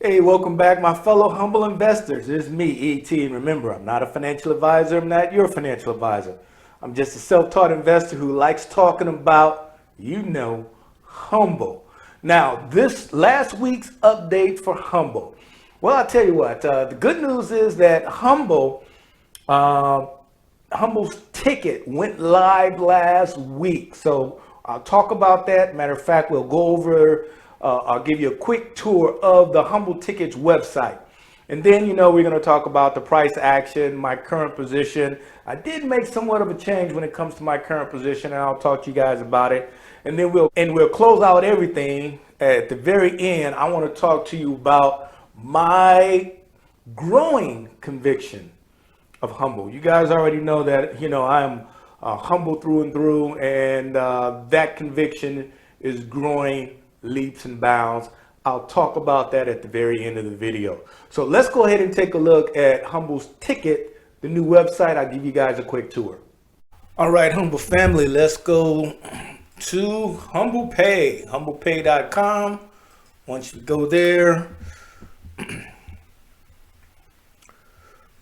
Hey, welcome back, my fellow humble investors. It's me, E.T. And remember, I'm not a financial advisor. I'm not your financial advisor. I'm just a self-taught investor who likes talking about, humble. Now, this last week's update for Humble. Well, I'll tell you what, the good news is that uh, Humble's ticket went live last week. So I'll talk about that. Matter of fact, we'll go over, I'll give you a quick tour of the Humble Tickets website. And then, we're going to talk about the price action, my current position. I did make somewhat of a change when it comes to my current position, and I'll talk to you guys about it. And then we'll close out everything at the very end. I want to talk to you about my growing conviction of Humble. You guys already know that, I'm humble through and through, and that conviction is growing leaps and bounds. I'll talk about that at the very end of the video. So let's go ahead and take a look at Humble's ticket, the new website. I'll give you guys a quick tour. All right, Humble family, let's go to Humble Pay, humblepay.com. Once you go there,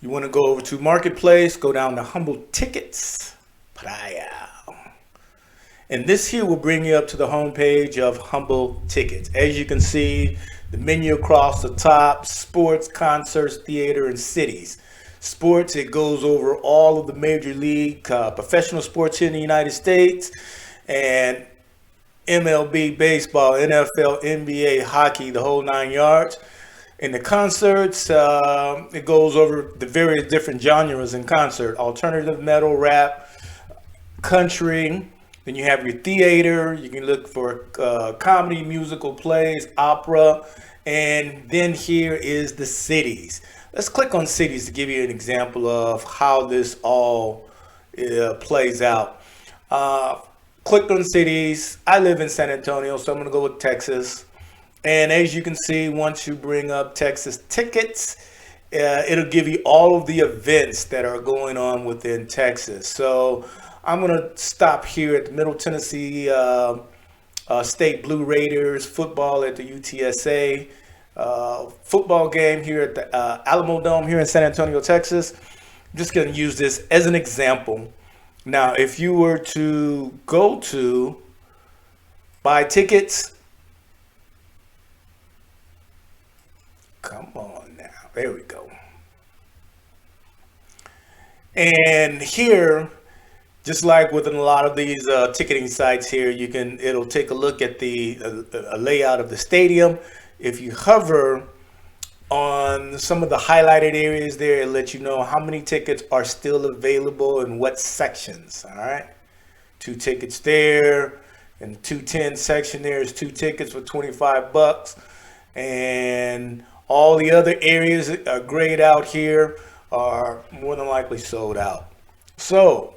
you want to go over to Marketplace, go down to Humble Tickets, and this here will bring you up to the home page of Humble Tickets. As you can see, the menu across the top: sports, concerts, theater, and cities. Sports, it goes over all of the major league professional sports here in the United States, and MLB, baseball, NFL, NBA, hockey, the whole 9 yards. In the concerts, it goes over the various different genres in concert: alternative, metal, rap, country. Then you have your theater. You can look for comedy, musical, plays, opera. And then here is the cities. Let's click on cities to give you an example of how this all plays out. Clicked on cities. I live in San Antonio, so I'm going to go with Texas. And as you can see, once you bring up Texas tickets, it'll give you all of the events that are going on within Texas. So I'm going to stop here at the Middle Tennessee State Blue Raiders football at the UTSA football game here at the Alamo Dome here in San Antonio, Texas. I'm just going to use this as an example. Now, if you were to go to buy tickets, come on now, there we go. And here, just like within a lot of these ticketing sites here, it'll take a look at the layout of the stadium. If you hover on some of the highlighted areas there, it'll let you know how many tickets are still available in what sections. All right, 2 tickets there, and 210 section there is 2 tickets for $25, and all the other areas grayed out here are more than likely sold out. So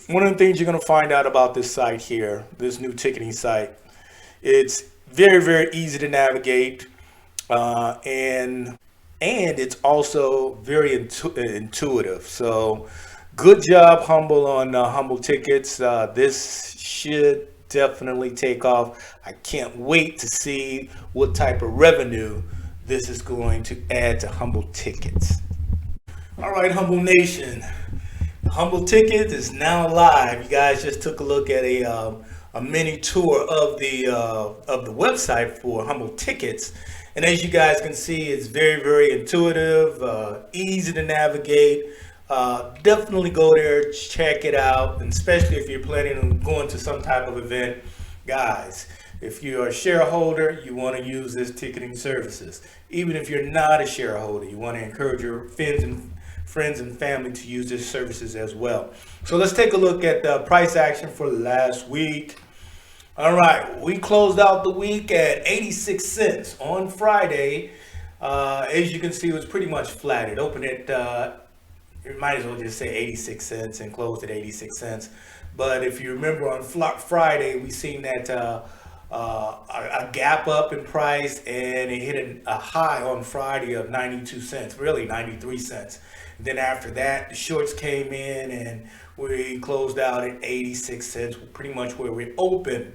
one of the things you're going to find out about this site here, this new ticketing site, it's very, very easy to navigate, and it's also very intuitive. So good job, Humble, on Humble Tickets. This should definitely take off. I can't wait to see what type of revenue this is going to add to Humble Tickets. All right, Humble Nation. Humble Tickets is now live. You guys just took a look at a mini tour of the website for Humble Tickets, and as you guys can see, it's very, very intuitive, easy to navigate. Definitely go there, check it out, and especially if you're planning on going to some type of event, guys. If you're a shareholder, you want to use this ticketing services. Even if you're not a shareholder, you want to encourage your friends and family to use these services as well. So let's take a look at the price action for last week. All right, we closed out the week at 86 cents on Friday. As you can see, it was pretty much flat. It opened at, you might as well just say 86 cents and closed at 86 cents. But if you remember on Friday, we seen that a gap up in price, and it hit a high on Friday of 92 cents, really 93 cents. Then after that, the shorts came in and we closed out at 86 cents, pretty much where we opened.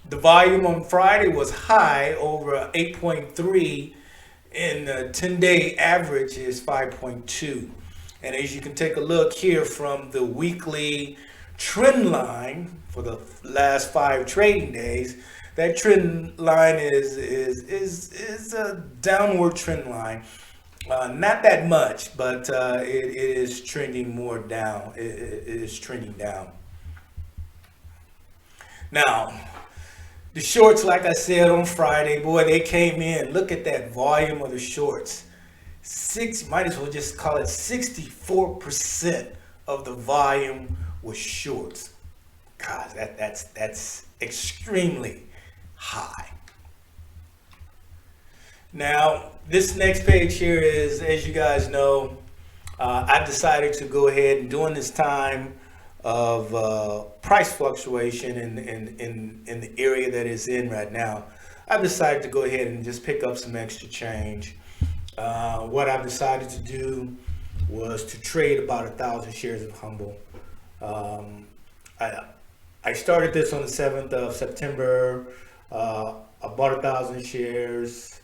The volume on Friday was high over 8.3, and the 10-day average is 5.2. And as you can take a look here from the weekly trend line for the last 5 trading days, that trend line is a downward trend line. Not that much, but it is trending more down. It is trending down. Now, the shorts, like I said on Friday, boy, they came in. Look at that volume of the shorts. Might as well just call it 64% of the volume was shorts. God, that's extremely high. Now, this next page here is, as you guys know, I've decided to go ahead and during this time of price fluctuation in the area that it's in right now, I've decided to go ahead and just pick up some extra change. What I've decided to do was to trade about 1,000 shares of Humbl. I started this on the 7th of September. I bought 1,000 shares.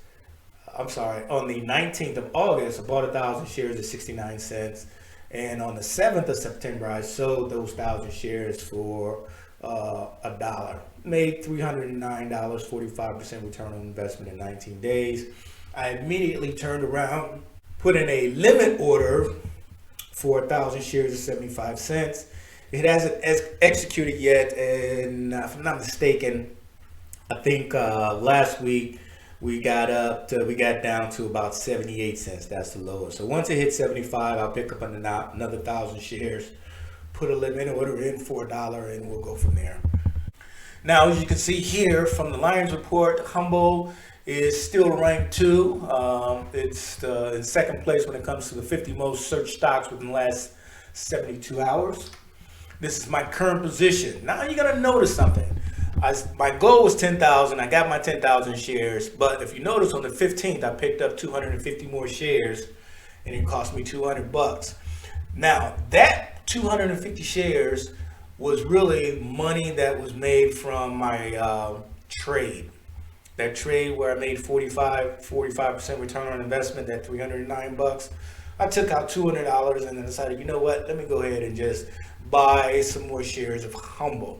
I'm sorry, on the 19th of August, I bought 1,000 shares at 69 cents. And on the 7th of September, I sold those 1,000 shares for $1. Made $309, 45% return on investment in 19 days. I immediately turned around, put in a limit order for 1,000 shares at 75 cents. It hasn't executed yet, and if I'm not mistaken, I think last week we got down to about 78 cents. That's the lowest. So once it hits 75, I'll pick up another 1,000 shares, put a limit order in for $1, and we'll go from there. Now, as you can see here from the Lions report, Humbl is still ranked 2. It's in second place when it comes to the 50 most searched stocks within the last 72 hours. This is my current position. Now you're gonna notice something. My goal was 10,000. I got my 10,000 shares, but if you notice on the 15th, I picked up 250 more shares, and it cost me $200. Now that 250 shares was really money that was made from my trade. That trade where I made 45% return on investment, that $309. I took out $200 and then decided, you know what? Let me go ahead and just buy some more shares of Humbl.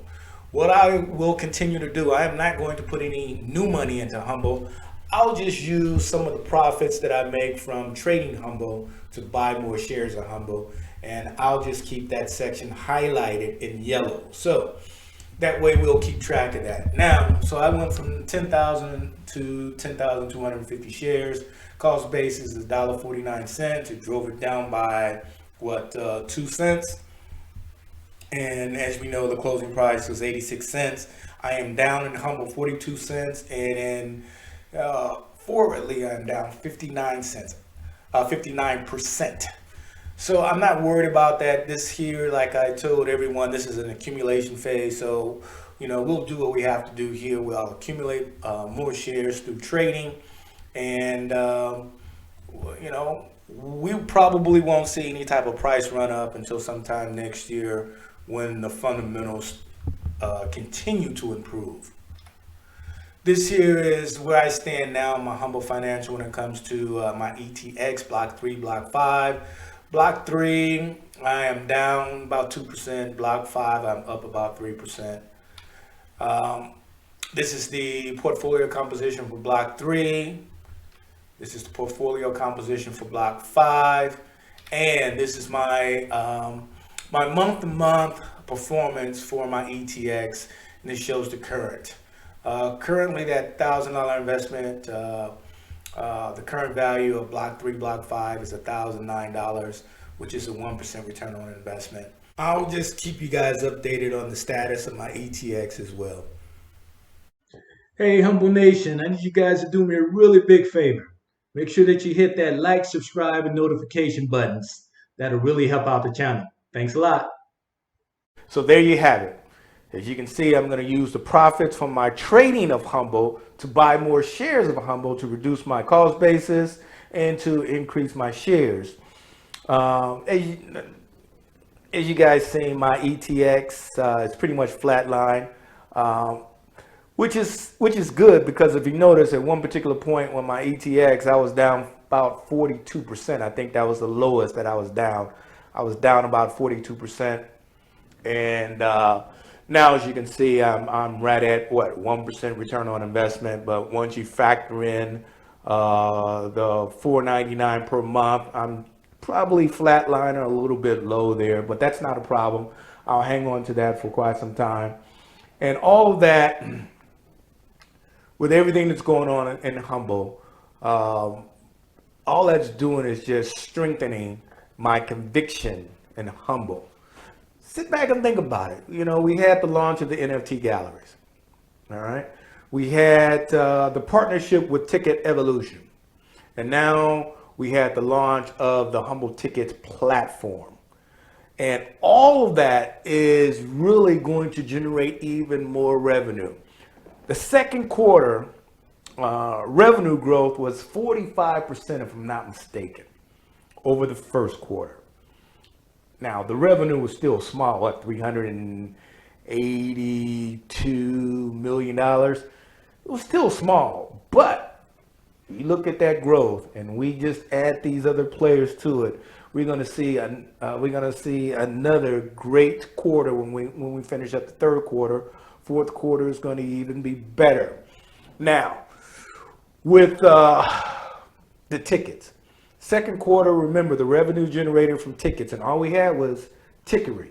What I will continue to do, I am not going to put any new money into Humbl. I'll just use some of the profits that I make from trading Humbl to buy more shares of Humbl, and I'll just keep that section highlighted in yellow. So that way we'll keep track of that. Now, so I went from 10,000 to 10,250 shares. Cost basis is $1.49. It drove it down by what, 2 cents. And as we know, the closing price was 86 cents. I am down in Humbl 42 cents, and in forwardly I'm down 59 cents, 59%. So I'm not worried about that. This here, like I told everyone, this is an accumulation phase. So, we'll do what we have to do here. We'll accumulate more shares through trading, and we probably won't see any type of price run up until sometime next year, when the fundamentals continue to improve. This here is where I stand now in my Humbl Financial when it comes to my ETX, Block 3, Block 5. Block 3, I am down about 2%. Block 5, I'm up about 3%. This is the portfolio composition for Block 3. This is the portfolio composition for Block 5. And this is my my month-to-month performance for my ETX, and this shows the current. Currently, that $1,000 investment, the current value of Block 3, Block 5 is $1,009, which is a 1% return on investment. I'll just keep you guys updated on the status of my ETX as well. Hey, Humbl Nation, I need you guys to do me a really big favor. Make sure that you hit that like, subscribe, and notification buttons. That'll really help out the channel. Thanks a lot. So there you have it. As you can see, I'm going to use the profits from my trading of Humbl to buy more shares of Humbl to reduce my cost basis and to increase my shares. As you guys see, my ETX is pretty much flatline. which is good, because if you notice at one particular point when my ETX, I was down about 42%. I think that was the lowest that I was down. I was down about 42%. And now, as you can see, I'm right at what, 1% return on investment. But once you factor in the $4.99 per month, I'm probably flatline or a little bit low there, but that's not a problem. I'll hang on to that for quite some time. And all of that, with everything that's going on in Humbl, all that's doing is just strengthening my conviction in Humbl. Sit back and think about it. You know, we had the launch of the NFT galleries. All right. We had the partnership with Ticket Evolution. And now we had the launch of the Humbl Tickets platform. And all of that is really going to generate even more revenue. The second quarter revenue growth was 45%, if I'm not mistaken, over the first quarter. Now, the revenue was still small, at $382 million. It was still small, but you look at that growth, and we just add these other players to it. We're going to see another great quarter when we finish up the third quarter. Fourth quarter is going to even be better. Now, with the tickets. Second quarter, remember, the revenue generated from tickets, and all we had was Tickery,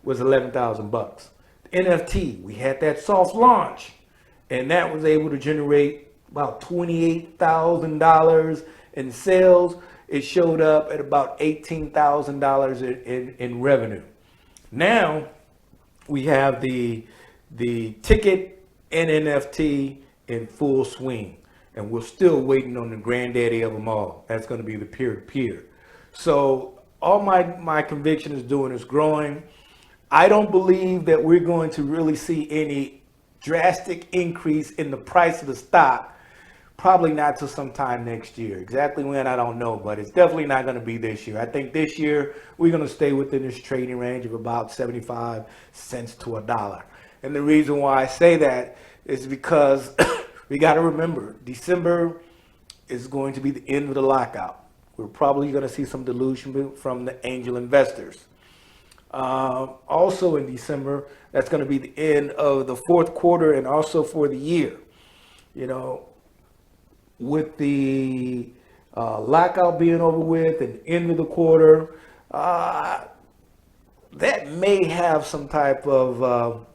was $11,000. NFT, we had that soft launch, and that was able to generate about $28,000 in sales. It showed up at about $18,000 in revenue. Now we have the ticket and NFT in full swing. And we're still waiting on the granddaddy of them all. That's going to be the peer-to-peer. So all my conviction is doing is growing. I don't believe that we're going to really see any drastic increase in the price of the stock. Probably not till sometime next year. Exactly when, I don't know, but it's definitely not going to be this year. I think this year we're going to stay within this trading range of about 75 cents to $1. And the reason why I say that is because we got to remember, December is going to be the end of the lockout. We're probably going to see some dilution from the angel investors. Also in December, that's going to be the end of the fourth quarter and also for the year. You know, with the lockout being over with and end of the quarter, that may have some type of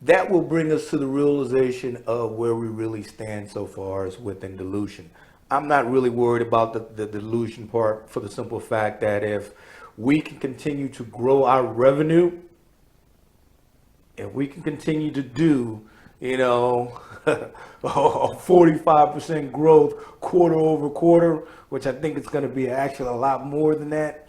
that will bring us to the realization of where we really stand so far as within dilution. I'm not really worried about the dilution part, for the simple fact that if we can continue to grow our revenue, if we can continue to do, you know, a 45% growth quarter over quarter, which I think it's going to be actually a lot more than that,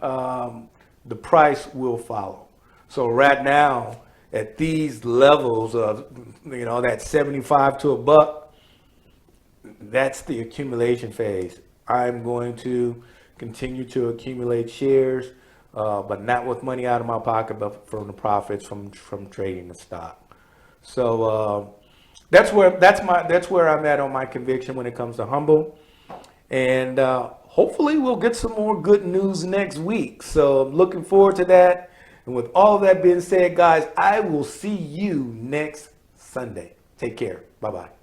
the price will follow. So right now, at these levels of, you know, that 75 to $1, that's the accumulation phase. I'm going to continue to accumulate shares, but not with money out of my pocket, but from the profits from trading the stock. So that's where I'm at on my conviction when it comes to Humbl, and hopefully we'll get some more good news next week. So I'm looking forward to that. And with all that being said, guys, I will see you next Sunday. Take care. Bye-bye.